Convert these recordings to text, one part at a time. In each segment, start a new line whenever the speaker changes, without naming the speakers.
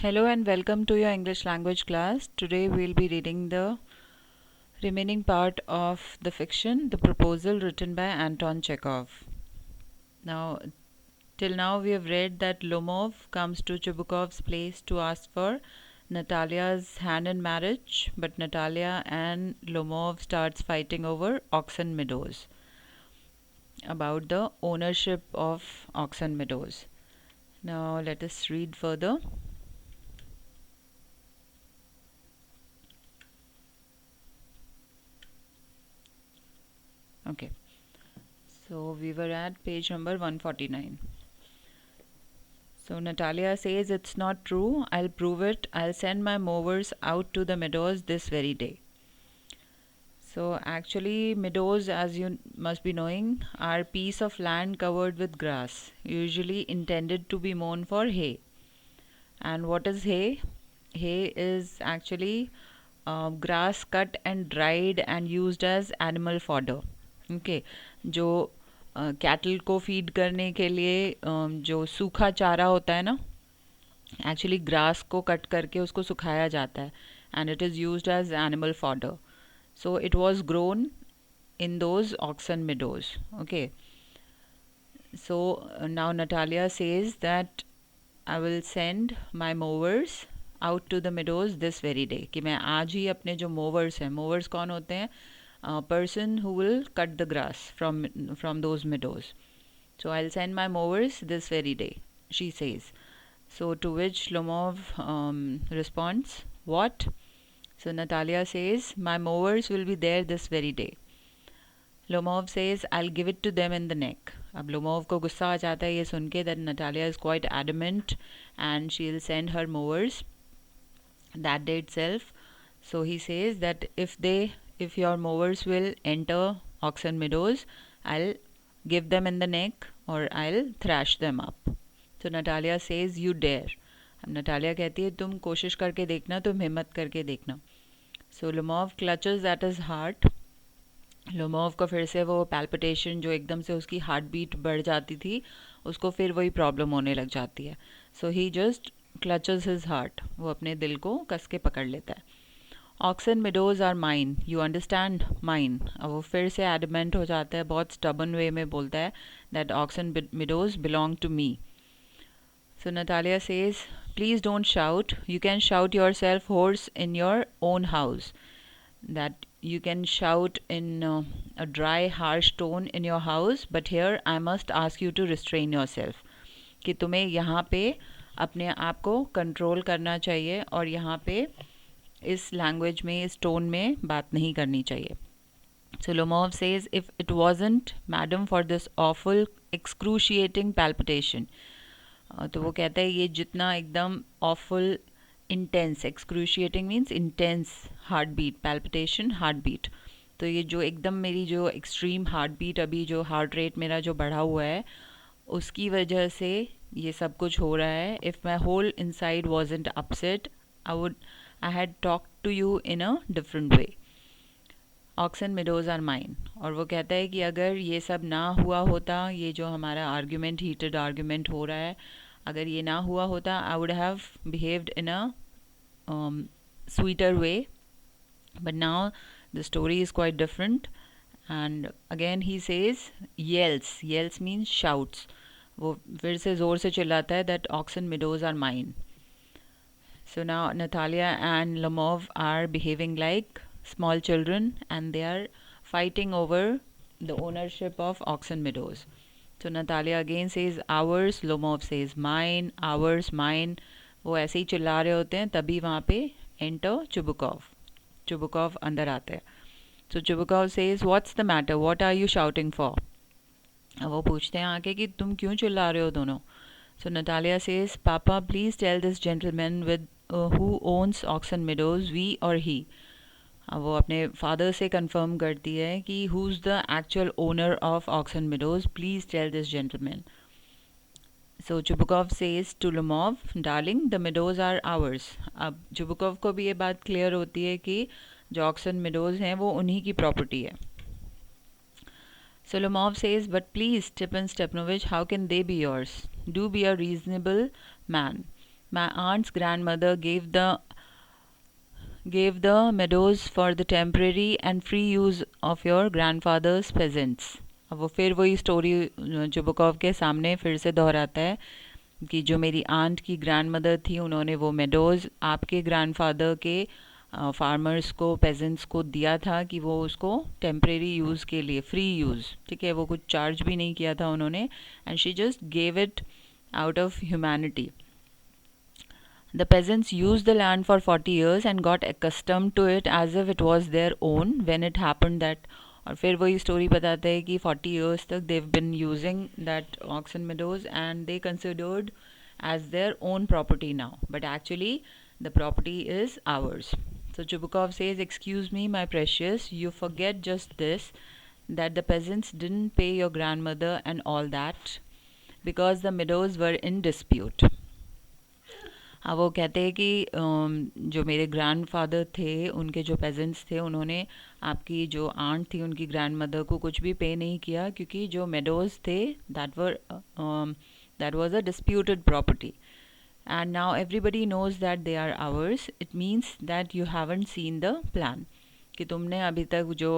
Hello and welcome to your English language class. Today we'll be reading the remaining part of the fiction, The Proposal, written by Anton Chekhov. Now, till now we have read that Lomov comes to Chubukov's place to ask for Natalia's hand in marriage, but Natalia and Lomov starts fighting over Oxen Meadows, about the ownership of Oxen Meadows. Now let us read further. Okay, so we were at page number 149. So Natalia says, "It's not true. I'll prove it. I'll send my mowers out to the meadows this very day." So actually, meadows, as you must be knowing, are piece of land covered with grass, usually intended to be mown for hay. And what is hay? Hay is actually grass cut and dried and used as animal fodder. Okay, जो cattle को feed करने के लिए जो सूखा चारा होता है ना, एक्चुअली ग्रास को कट करके उसको सुखाया जाता है and it is used as animal fodder. So it was grown in those oxen meadows. Okay, so now Natalia says that I will send my mowers out to the meadows this very day. कि मैं आज ही अपने जो mowers हैं, mowers कौन होते हैं? Person who will cut the grass from those meadows. So I'll send my mowers this very day, she says. So to which Lomov responds, "What?" So Natalia says, "My mowers will be there this very day." Lomov says, "I'll give it to them in the neck." अब Lomov को गुस्सा आ जाता है ये सुन के that Natalia is quite adamant and she'll send her mowers that day itself. So he says that if your mowers will enter Oxen Meadows, I'll give them in the neck or I'll thrash them up. So Natalia says, "You dare." अब Natalia कहती है तुम कोशिश करके देखना, तुम हिम्मत करके देखना. So Lomov clutches at his heart. Lomov को फिर से वो पैल्पिटेशन जो एकदम से उसकी हार्ट बीट बढ़ जाती थी उसको फिर वही प्रॉब्लम होने लग जाती है. So he just clutches his heart, वो अपने दिल को कस के पकड़ लेता है. Oxen Meadows are mine, you understand, mine. अब वो फिर से एडमेंट हो जाता है, बहुत स्टबन वे में बोलता है that Oxen Meadows belong to me. So Natalia says, "Please don't shout. You can shout yourself hoarse in your own house. That you can shout in a dry, harsh tone in your house, but here I must ask you to restrain yourself." कि तुम्हें यहाँ पे अपने आप को control करना चाहिए और यहाँ पे इस लैंग्वेज में, इस टोन में बात नहीं करनी चाहिए. So Lomov says, "If it wasn't, madam, for this awful, excruciating palpitation." तो वो कहता है ये जितना एकदम awful, intense, excruciating means intense heart beat, palpitation heart beat. तो ये जो एकदम मेरी जो एक्सट्रीम हार्ट बीट, अभी जो हार्ट रेट मेरा जो बढ़ा हुआ है उसकी वजह से ये सब कुछ हो रहा है. If my whole inside wasn't upset I had talk to you in a different way. Oxen Meadows are mine. और वो कहता है कि अगर ये सब ना हुआ होता, ये जो हमारा आर्ग्यूमेंट, हीटेड आर्ग्यूमेंट हो रहा है, अगर ये ना हुआ होता, I would have behaved in a sweeter way. But now the story is quite different. And again he says yells. Yells means shouts. वो फिर से ज़ोर से चिल्लाता है that Oxen Meadows are mine. So now Natalia and Lomov are behaving like small children and they are fighting over the ownership of Oxen Meadows. So Natalia again says ours, Lomov says mine, ours, mine. वो ऐसे ही चिल्ला रहे होते हैं, तभी वहाँ पे enter Chubukov अंदर आते हैं. So Chubukov says, "What's the matter? What are you shouting for?" अब वो पूछते हैं आके कि तुम क्यों चिल्ला रहे हो दोनों. So Natalia says, "Papa, please tell this gentleman with who owns Oxen Meadows, we or he." अब वो अपने फादर से कंफर्म करती है कि who is the actual owner of Oxen meadows, please tell this gentleman. So Chubukov says to Lomov, "darling, the meadows are ours." अब Chubukov को भी ये बात क्लियर होती है कि जो ऑक्सन मिडोज हैं वो उन्हीं की प्रॉपर्टी है. So Lomov says, "But please, Stepan Stepanovich, how can they be yours? Do be a reasonable man." My aunt's grandmother gave the meadows for the temporary and free use of your grandfather's peasants. अब वो फिर वही story चुबुकॉव के सामने फिर से दोहराता है कि जो मेरी आंट की ग्रैंडमदर थी उन्होंने वो मेडोज़ आपके ग्रैंडफादर के फार्मर्स को पेजेंट्स को दिया था कि वो उसको टेम्परेरी यूज़ के लिए फ्री यूज़, ठीक है, वो कुछ चार्ज भी नहीं किया था उन्होंने, and she just gave it out of humanity. The peasants used the land for 40 years and got accustomed to it as if it was their own when it happened that और फिर वही story बताते हैं कि 40 years तक they've been using that oxen meadows and they considered as their own property now, but actually the property is ours. So Chubukov says, excuse me my precious, you forget just this, that the peasants didn't pay your grandmother and all that because the meadows were in dispute. अब वो कहते हैं कि जो मेरे grandfather थे उनके जो पेजेंट्स थे उन्होंने आपकी जो आंट थी उनकी ग्रैंडमदर को कुछ भी पे नहीं किया क्योंकि जो मेडोज़ थे that was a disputed property, and now everybody knows that they are ours. It means that you haven't seen the plan, कि तुमने अभी तक जो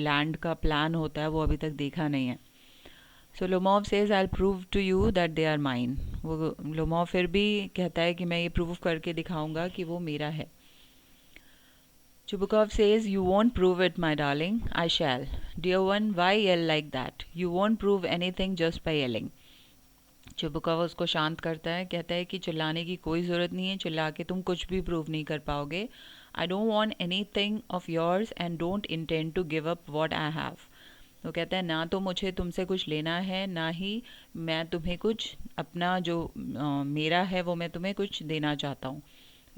लैंड का प्लान होता है वो अभी तक देखा नहीं है. So Lomov says, I'll prove to you that they are mine. वो लोमोव फिर भी कहता है कि मैं ये प्रूव करके दिखाऊंगा कि वो मेरा है. Chubukov says, you won't prove it, my darling. I shall. Dear one, why yell like that? You won't prove anything just by yelling. चुबुकॉव उसको शांत करता है, कहता है कि चिल्लाने की कोई ज़रूरत नहीं है, चिल्ला के तुम कुछ भी प्रूव नहीं कर पाओगे. I don't want anything of yours and don't intend to give up what I have. तो कहता है ना तो मुझे तुमसे कुछ लेना है, ना ही मैं तुम्हें कुछ अपना जो मेरा है वो मैं तुम्हें कुछ देना चाहता हूँ.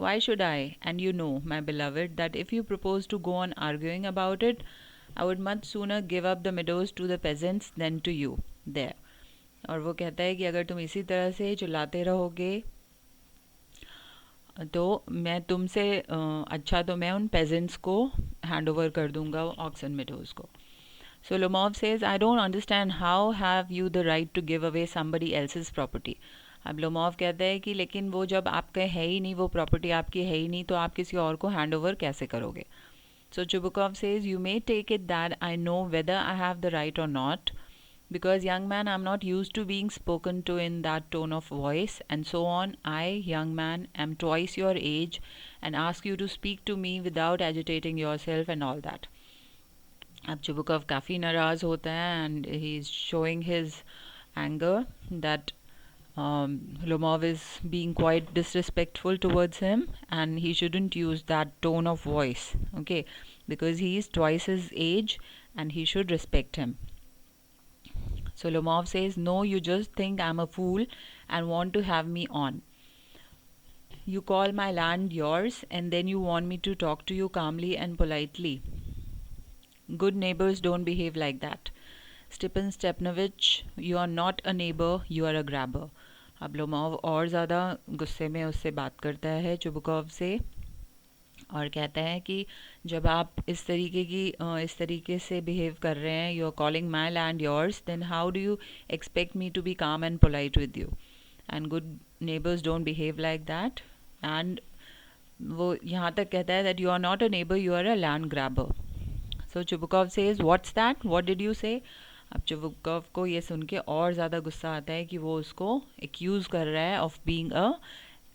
Why should I, and you know my beloved that if you propose to go on arguing about it I would much sooner give up the meadows to the peasants than to you there. और वो कहता है कि अगर तुम इसी तरह से चिल्लाते रहोगे तो मैं तुमसे अच्छा तो मैं उन पेजेंट्स को हैंड ओवर कर दूंगा ऑक्सन मिडोज को. So Lomov says, I don't understand how have you the right to give away somebody else's property. अब लोमोव कहता है कि लेकिन वो जब आपका है ही नहीं, वो प्रॉपर्टी आपकी है ही नहीं, तो आप किसी और को हैंड ओवर कैसे करोगे. So Chubukov says, you may take it that I know whether I have the right or not, because young man, I'm not used to being spoken to in that tone of voice, and so on. I, young man, am twice your age and ask you to speak to me without agitating yourself and all that. अब चुबुकॉव काफ़ी नाराज़ होता है and he is showing his anger that Lomov is being quite disrespectful towards him and he shouldn't use that tone of voice, okay, because he is twice his age and he should respect him. So Lomov says, no, you just think I'm a fool and want to have me on. You call my land yours and then you want me to talk to you calmly and politely. Good neighbors don't behave like that. Stepan Stepanovich, you are not a neighbor, you are a grabber. अब Lomov और ज़्यादा गुस्से में उससे बात करता है चुबुकॉव से और कहता है कि जब आप इस तरीके से बिहेव कर रहे हैं, you are calling my land yours, then how do you expect me to be calm and polite with you, and good neighbours don't behave like that. And वो यहाँ तक कहता है that you are not a neighbour, you are a land grabber. So Chubukov says, what's that? What did you say? अब Chubukov को ये सुन के और ज़्यादा गुस्सा आता है कि वो उसको एक्यूज़ कर रहा है of being a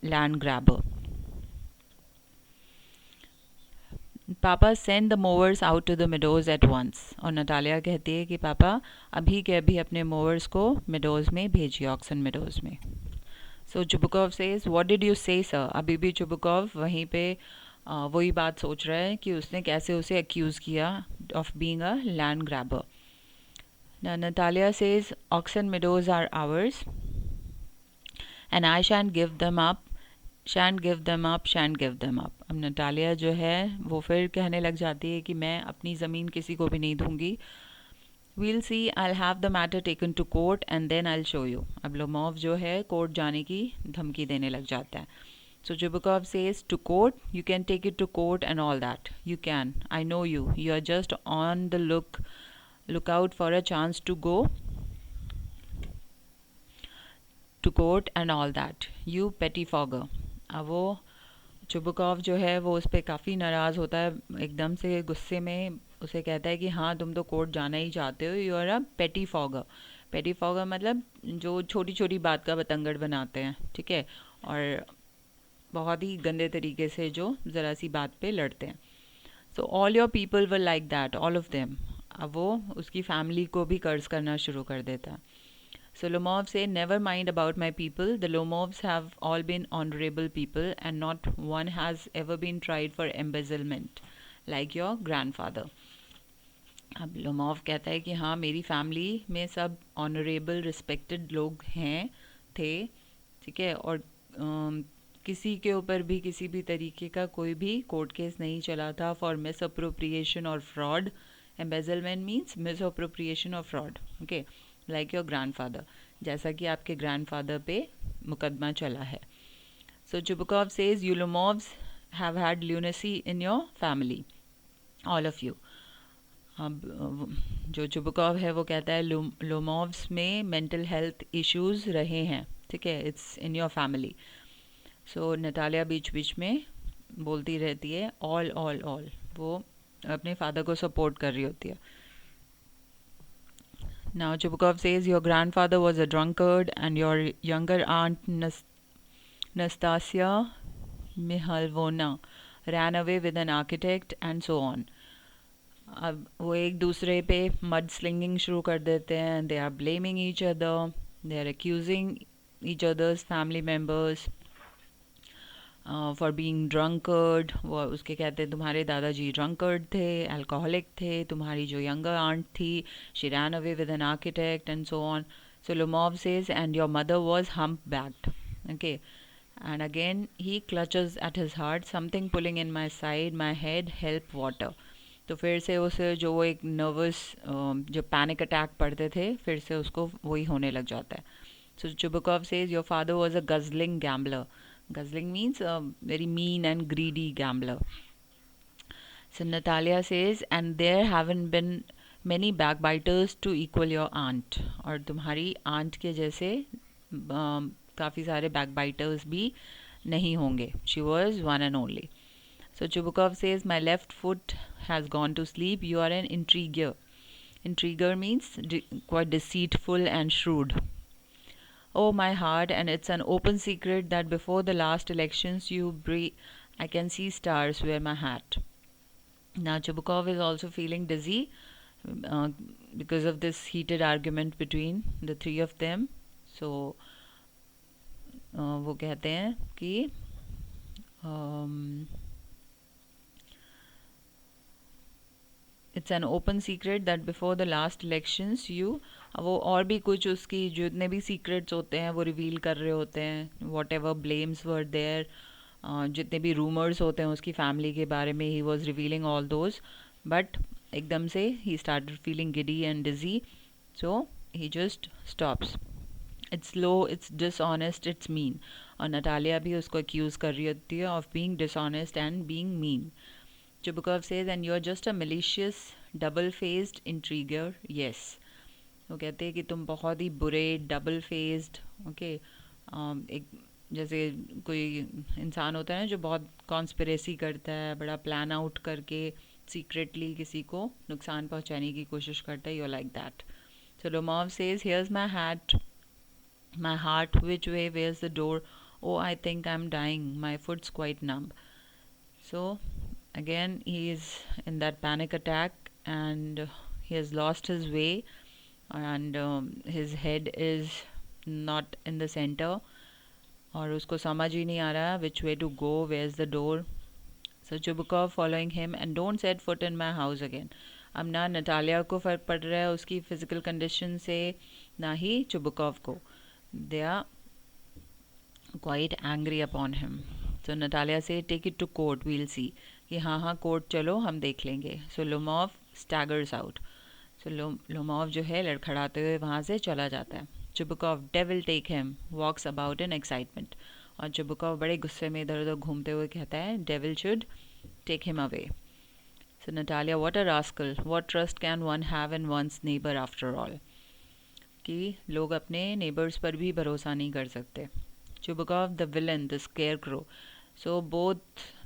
land grabber. Papa send the mowers out to the meadows at once. और नटालिया कहती है कि पापा अभी के अभी अपने मोवर्स को मेडोज में भेजिए, ऑक्सन मेडोज में. सो Chubukov says, what did you से सर. अभी भी चुबुकॉव वहीं पे वही बात सोच रहा है कि उसने कैसे उसे एक्यूज़ किया of being a land grabber. Natalia says, oxen meadows are ours and I shan't give them up, shan't give them up, shan't give them up. अब नटालिया जो है वो फिर कहने लग जाती है कि मैं अपनी ज़मीन किसी को भी नहीं दूंगी. We'll see, I'll have the matter taken to court and then I'll show you. अब लोमोव जो है कोर्ट जाने की धमकी देने लग जाता है. So Chubukov says, to court, you can take it to court and all that. You can. I know you. You are just on the lookout for a chance to go to court and all that. You pettifogger. अब वो चुबुकॉव जो है वो उस पर काफ़ी नाराज़ होता है, एकदम से गुस्से में उसे कहता है कि हाँ तुम तो कोर्ट जाना ही चाहते हो, यू आर अ पेटी फॉगर। पेटी फॉगर मतलब जो छोटी छोटी बात का बतंगड़ बनाते हैं, ठीक है, और बहुत ही गंदे तरीके से जो ज़रा सी बात पे लड़ते हैं। So all your people were like that, all of them. अब वो उसकी फैमिली को भी कर्ज करना शुरू कर देता है। So Lomov say, never mind about my people. The Lomovs have all been honorable people and not one has ever been tried for embezzlement, like your grandfather. अब लोमोव कहता है कि हाँ मेरी फैमिली में सब ऑनरेबल रिस्पेक्टेड लोग हैं, थे, ठीक है, और किसी के ऊपर भी किसी भी तरीके का कोई भी कोर्ट केस नहीं चला था फॉर मिस अप्रोप्रिएशन और fraud. Embezzlement means misappropriation और fraud, okay, like your grandfather, जैसा कि आपके ग्रैंडफादर पे मुकदमा चला है। So Chubukov says you Lomovs have had lunacy in your family, all of you. अब जो चुबुकॉव है वो कहता है लोमोव्स में मेंटल हेल्थ इश्यूज रहे हैं, ठीक है, it's in your family. So Natalia बीच बीच में बोलती रहती है ऑल ऑल ऑल, वो अपने फादर को सपोर्ट कर रही होती है। Now Chubukov says your grandfather was a drunkard and your younger aunt Nastasia Mihalvona ran away with an architect and so on. अब वो एक दूसरे पे मड स्लिंगिंग शुरू कर देते हैं, they are blaming each other, they are accusing each others family members for being drunkard. वो उसके कहते हैं तुम्हारे दादाजी ड्रंकर्ड थे, अल्कोहलिक थे, तुम्हारी जो यंगर आंट थी she ran away with an architect and so on. So Lomov says and your mother was hump backed, okay, and again he clutches at his heart, something pulling in my side, my head, help water. तो फिर से उसे जो वो एक nervous जो panic attack पड़ते थे फिर से उसको वही होने लग जाता है। So Chubukov says your father was a guzzling gambler. Guzzling means a very mean and greedy gambler. So Natalia says, and there haven't been many backbiters to equal your aunt. और तुम्हारी aunt के जैसे काफ़ी सारे backbiters भी नहीं होंगे. She was one and only. So Chubukov says, my left foot has gone to sleep. You are an intriguer. Intriguer means quite deceitful and shrewd. Oh, my heart, and it's an open secret that before the last elections I can see stars wear my hat. Now, Chubukov is also feeling dizzy because of this heated argument between the three of them. So, वो कहते हैं कि it's an open secret that before the last elections you, वो और भी कुछ उसकी जितने भी सीक्रेट्स होते हैं वो रिवील कर रहे होते हैं, whatever blames were there, जितने भी रूमर्स होते हैं उसकी फैमिली के बारे में, he was revealing all those, but एकदम से ही started feeling giddy and dizzy, so he just stops. It's low, it's dishonest, it's mean. और नटालिया भी उसको एक्यूज़ कर रही होती है of being dishonest and being mean. Chubukov says, and you're just a malicious, double-faced intriguer. Yes. वो कहते हैं कि तुम बहुत ही बुरे, डबल फेस्ड, ओके, एक जैसे कोई इंसान होता है ना जो बहुत कॉन्स्पिरेसी करता है, बड़ा प्लान आउट करके सीक्रेटली किसी को नुकसान पहुंचाने की कोशिश करता है, you like that. So Lomov says, here's my hat, my heart, which way, where's the door, oh I think I am dying, my foots quite numb. So again he is in that panic attack and he has lost his way and his head is not in the center और उसको समझ ही नहीं आ रहा which way to go, where's the door. So Chubukov following him and don't set foot in my house again. अब ना Natalia को फ़र्क पड़ रहा है उसकी फिज़िकल कंडीशन से, ना ही चुबुकॉव को, they are quite angry upon him. So Natalia say, take it to court, we'll see. कि हाँ हाँ कोर्ट चलो हम देख लेंगे। So Lomov staggers out. So Lomov जो है लड़खड़ाते हुए वहाँ से चला जाता है। Chubukov, devil take him, walks about in excitement. और चुबुकॉव बड़े गुस्से में इधर उधर घूमते हुए कहता है, devil should take him away. So Natalia, what a rascal, what trust can one have in one's neighbour after all. कि लोग अपने नेबर्स पर भी भरोसा नहीं कर सकते। Chubukov, the villain, the scarecrow. So both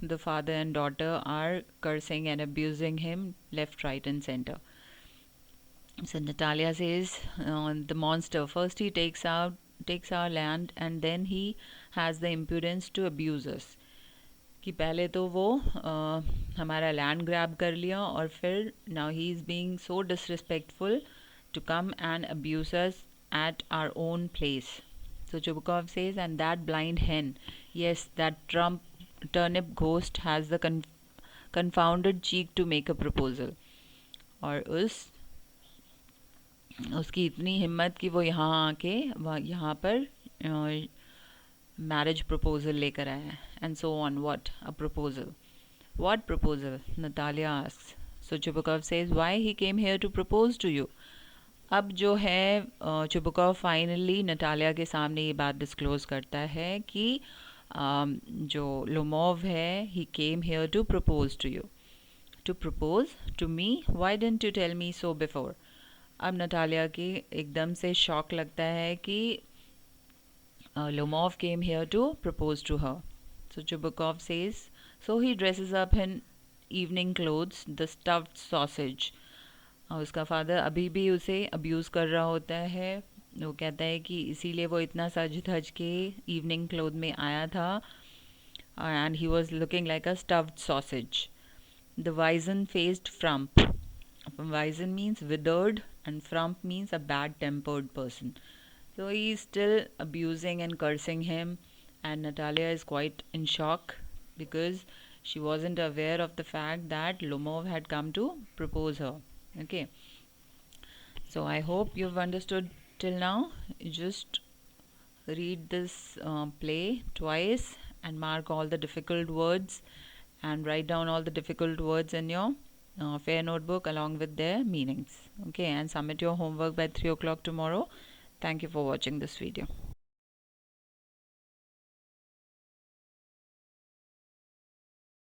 the father and daughter are cursing and abusing him left, right, and center. So Natalia says, the monster first he takes our land and then he has the impudence to abuse us. कि पहले तो वो हमारा land grab कर लिया और फिर now he is being so disrespectful to come and abuse us at our own place. So Chubukov says, and that blind hen, yes, that turnip ghost has the confounded cheek to make a proposal. और उसकी इतनी हिम्मत कि वो यहाँ आके यहाँ पर marriage proposal लेकर आया है. And so on. What? A proposal. What proposal? Natalia asks. So Chubukov says, why he came here to propose to you? अब जो है चुबुकॉव फाइनली नटालिया के सामने ये बात डिस्क्लोज करता है कि जो लोमोव है he came here to propose to you. To propose to me? Why didn't you tell me so before? अब नटालिया की एकदम से शॉक लगता है कि Lomov came here to propose to her. So Chubukov says, so he dresses up in evening clothes the stuffed sausage. और उसका father अभी भी उसे अब्यूज़ कर रहा होता है. वो कहता है कि इसीलिए वो इतना सज धज के इवनिंग क्लोथ में आया था. And he was looking like a stuffed sausage. The wizened faced frump. Wizened means withered and frump means a bad tempered person. So he is still abusing and cursing him, and Natalia is quite in shock because she wasn't aware of the fact that Lomov had come to propose her. Okay, so I hope you've understood till now. Just read this play twice and mark all the difficult words and write down all the difficult words in your fair notebook along with their meanings. Okay, and submit your homework by 3 o'clock tomorrow. Thank you for watching this video.